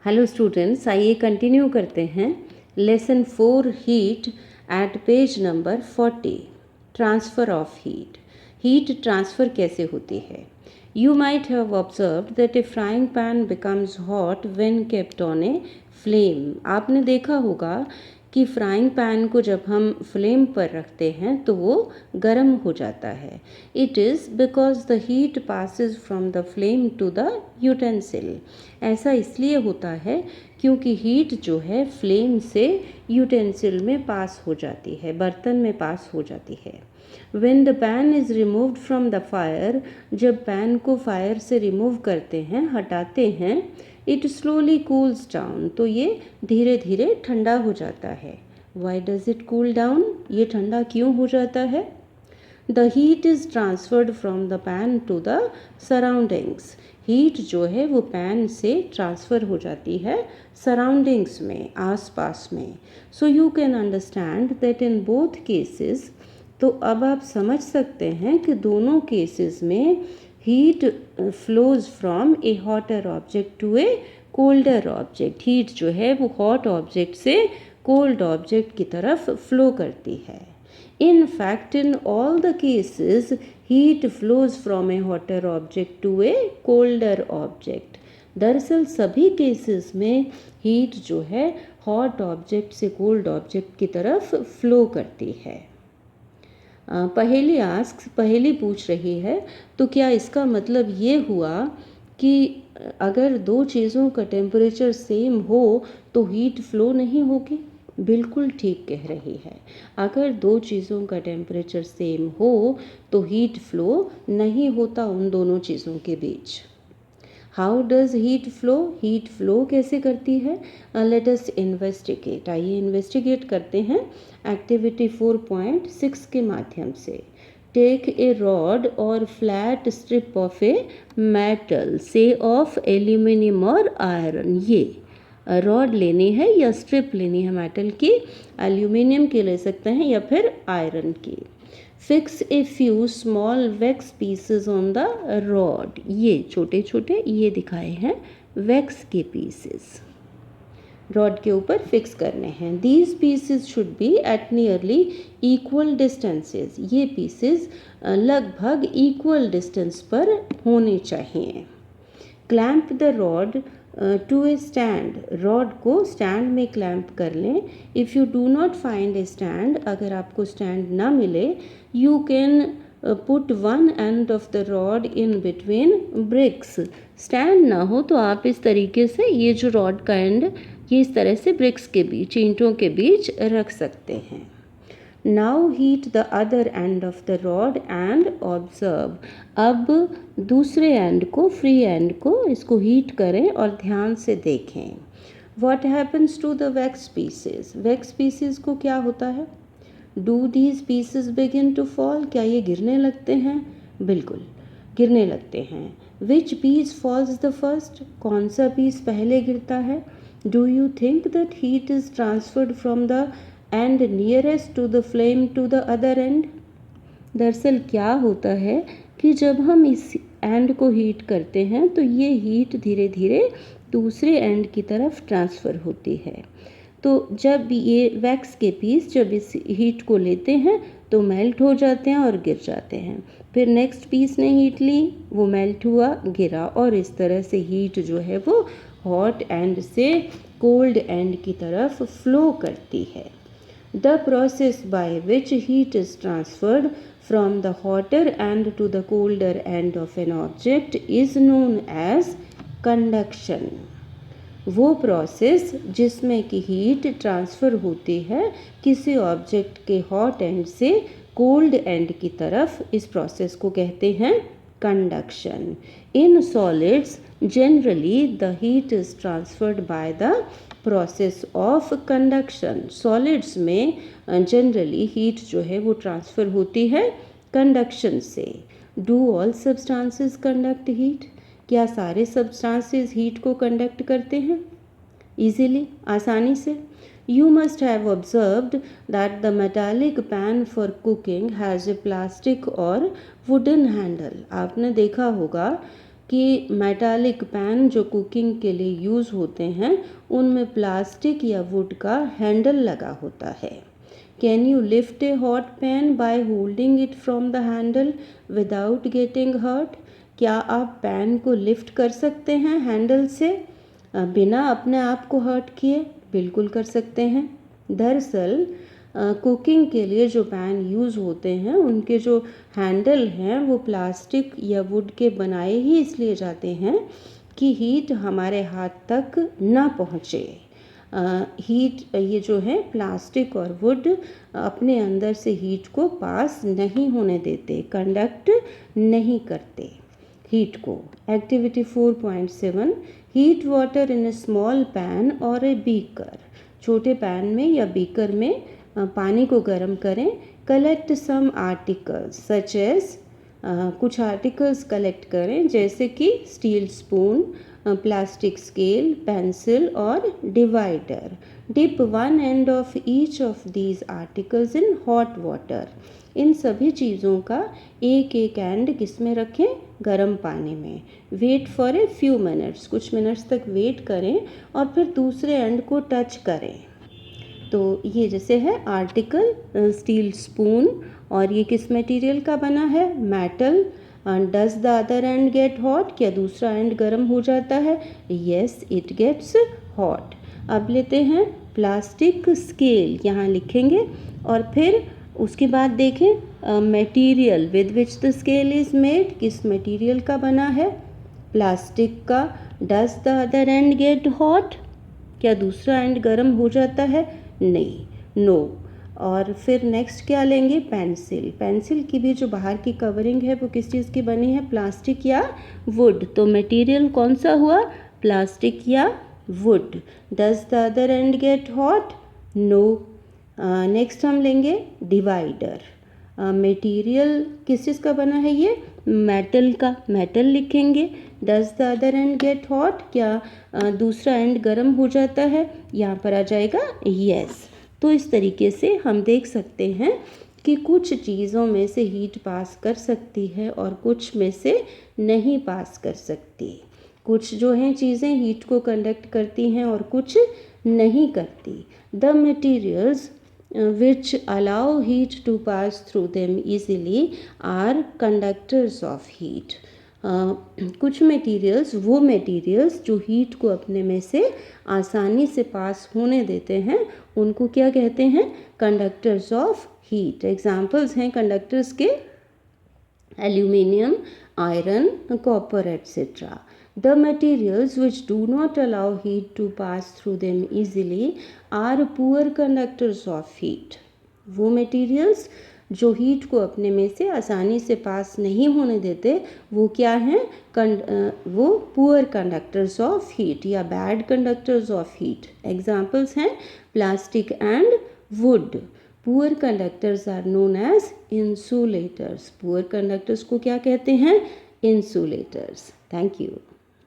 Hello students, आइए continue करते हैं lesson 4 heat at page number 40 transfer of heat transfer कैसे होती है। You might have observed that A frying pan becomes hot when kept on a flame. आपने देखा होगा कि फ्राइंग पैन को जब हम फ्लेम पर रखते हैं तो वो गर्म हो जाता है। It is because the heat passes from the flame to the utensil. ऐसा इसलिए होता है क्योंकि हीट जो है फ्लेम से यूटेंसिल में पास हो जाती है, बर्तन में पास हो जाती है। When the pan is removed from the fire, जब पैन को फायर से रिमूव करते हैं, हटाते हैं, it slowly cools down, तो ये धीरे धीरे ठंडा हो जाता है। Why does it cool down? ये ठंडा क्यों हो जाता है? The heat is transferred from the pan to the surroundings. Heat जो है वो पैन से ट्रांसफ़र हो जाती है सराउंडिंग्स में, आसपास में। So you can understand that in both cases, तो अब आप समझ सकते हैं कि दोनों केसेस में heat flows from a hotter object to a colder object. Heat जो है वो हॉट ऑब्जेक्ट से कोल्ड ऑब्जेक्ट की तरफ फ्लो करती है। In fact, in all the cases, heat flows from a hotter object to a colder object. दरअसल सभी केसेस में हीट जो है हॉट ऑब्जेक्ट से कोल्ड ऑब्जेक्ट की तरफ फ्लो करती है। पहेली पूछ रही है, तो क्या इसका मतलब ये हुआ कि अगर दो चीज़ों का टेम्परेचर सेम हो तो हीट फ्लो नहीं होगी? बिल्कुल ठीक कह रही है। अगर दो चीज़ों का टेम्परेचर सेम हो तो हीट फ्लो नहीं होता उन दोनों चीज़ों के बीच। हाउ डज़ हीट फ्लो कैसे करती है? Let us investigate. आइए इन्वेस्टिगेट करते हैं एक्टिविटी 4.6 के माध्यम से। टेक ए रॉड और flat strip of a metal, से ऑफ एल्यूमिनियम और आयरन। ये रॉड लेनी है या स्ट्रिप लेनी है मेटल की, एल्यूमिनियम की ले सकते हैं या फिर आयरन की। Fix a few small wax pieces on the rod. ये छोटे छोटे ये दिखाए हैं वैक्स के पीसेस रॉड के ऊपर फिक्स करने हैं। These pieces should be at nearly equal distances. ये पीसेस लगभग इक्वल डिस्टेंस पर होने चाहिए। Clamp the rod to a stand. Rod को स्टैंड में क्लैंप कर लें। If you do not find a stand, अगर आपको स्टैंड ना मिले, you can put one end of the rod in between bricks. Stand ना हो तो आप इस तरीके से ये जो रॉड का एंड ये इस तरह से ब्रिक्स के बीच, ईंटों के बीच रख सकते हैं। Now heat the other and of the rod and observe. अब दूसरे एंड को, फ्री एंड को, इसको हीट करें और ध्यान से देखें। What happens to the wax pieces? Wax pieces को क्या होता है? Do these pieces begin to fall? क्या ये गिरने लगते हैं? बिल्कुल गिरने लगते हैं। Which piece falls the first? कौन सा पीस पहले गिरता है? Do you think that heat is transferred from the end nearest to the flame to the other end? दरअसल क्या होता है कि जब हम इस एंड को हीट करते हैं तो ये हीट धीरे धीरे दूसरे एंड की तरफ ट्रांसफ़र होती है। तो जब ये वैक्स के पीस जब इस हीट को लेते हैं तो मेल्ट हो जाते हैं और गिर जाते हैं। फिर नेक्स्ट पीस ने हीट ली, वो मेल्ट हुआ, गिरा, और इस तरह से हीट जो है वो हॉट एंड से कोल्ड एंड की तरफ फ्लो करती है। The process by which heat is transferred from the hotter end to the colder end of an object is known as conduction. वो प्रोसेस जिसमें कि हीट ट्रांसफ़र होती है किसी ऑब्जेक्ट के हॉट एंड से कोल्ड एंड की तरफ, इस प्रोसेस को कहते हैं conduction. In solids generally the heat is transferred by the process of conduction. Solids में जनरली हीट जो है वो ट्रांसफ़र होती है कंडक्शन से। Do all substances conduct heat? क्या सारे सब्सटेंसेस हीट को कंडक्ट करते हैं ईजिली, आसानी से? You must have observed that the metallic pan for cooking has a plastic or wooden handle. आपने देखा होगा कि मेटालिक पैन जो कुकिंग के लिए यूज़ होते हैं उनमें प्लास्टिक या वुड का हैंडल लगा होता है। Can you lift a hot pan by holding it from the handle without getting hurt? क्या आप पैन को लिफ्ट कर सकते हैं हैंडल से बिना अपने आप को हर्ट किए? बिल्कुल कर सकते हैं। दरअसल कुकिंग के लिए जो पैन यूज़ होते हैं उनके जो हैंडल हैं वो प्लास्टिक या वुड के बनाए ही इसलिए जाते हैं कि हीट हमारे हाथ तक ना पहुँचे। हीट ये जो है प्लास्टिक और वुड अपने अंदर से हीट को पास नहीं होने देते, कंडक्ट नहीं करते हीट को। Activity 4.7 heat water in A small pan और ए बीकर। छोटे पैन में या बीकर में पानी को गर्म करें। Collect some articles such as कुछ आर्टिकल्स कलेक्ट करें जैसे कि steel spoon, plastic scale, pencil और divider. Dip one end of each of these articles in hot water. इन सभी चीज़ों का एक एक एंड किस में रखें? गर्म पानी में। Wait for a few minutes, कुछ मिनट्स तक वेट करें और फिर दूसरे एंड को टच करें। तो ये जैसे है आर्टिकल स्टील स्पून और ये किस मटेरियल का बना है? Metal. Does the other end get hot? क्या दूसरा एंड गर्म हो जाता है? Yes it gets hot. अब लेते हैं प्लास्टिक स्केल, यहाँ लिखेंगे और फिर उसके बाद देखें material with which the scale is made, किस मटेरियल का बना है? प्लास्टिक का। Does the other end get hot? क्या दूसरा एंड गर्म हो जाता है? नहीं, नो। और फिर नेक्स्ट क्या लेंगे? पेंसिल। पेंसिल की भी जो बाहर की कवरिंग है वो किस चीज़ की बनी है? प्लास्टिक या वुड। तो मटेरियल कौन सा हुआ? प्लास्टिक या wood. Does the other end get hot? No. Next हम लेंगे डिवाइडर। मटेरियल किस चीज़ का बना है? ये मेटल का। मेटल लिखेंगे। Does the other end get hot? क्या दूसरा एंड गर्म हो जाता है? यहाँ पर आ जाएगा येस। तो इस तरीके से हम देख सकते हैं कि कुछ चीज़ों में से हीट पास कर सकती है और कुछ में से नहीं पास कर सकती। कुछ जो हैं चीज़ें हीट को कंडक्ट करती हैं और कुछ नहीं करती। The materials which allow heat to pass through them easily are conductors of heat. कुछ मटेरियल्स, वो मटेरियल्स जो हीट को अपने में से आसानी से पास होने देते हैं उनको क्या कहते हैं? Conductors of heat. एग्जाम्पल्स हैं कंडक्टर्स के aluminium, iron, copper etcetera. The materials which do not allow heat to pass through them easily are poor conductors of heat. वो materials जो हीट को अपने में से आसानी से पास नहीं होने देते वो क्या हैं? वो पुअर कंडक्टर्स ऑफ हीट या bad conductors of heat. Examples हैं plastic and wood. Poor conductors are known as insulators. Poor conductors को क्या कहते हैं? इंसुलेटर्स। Thank you.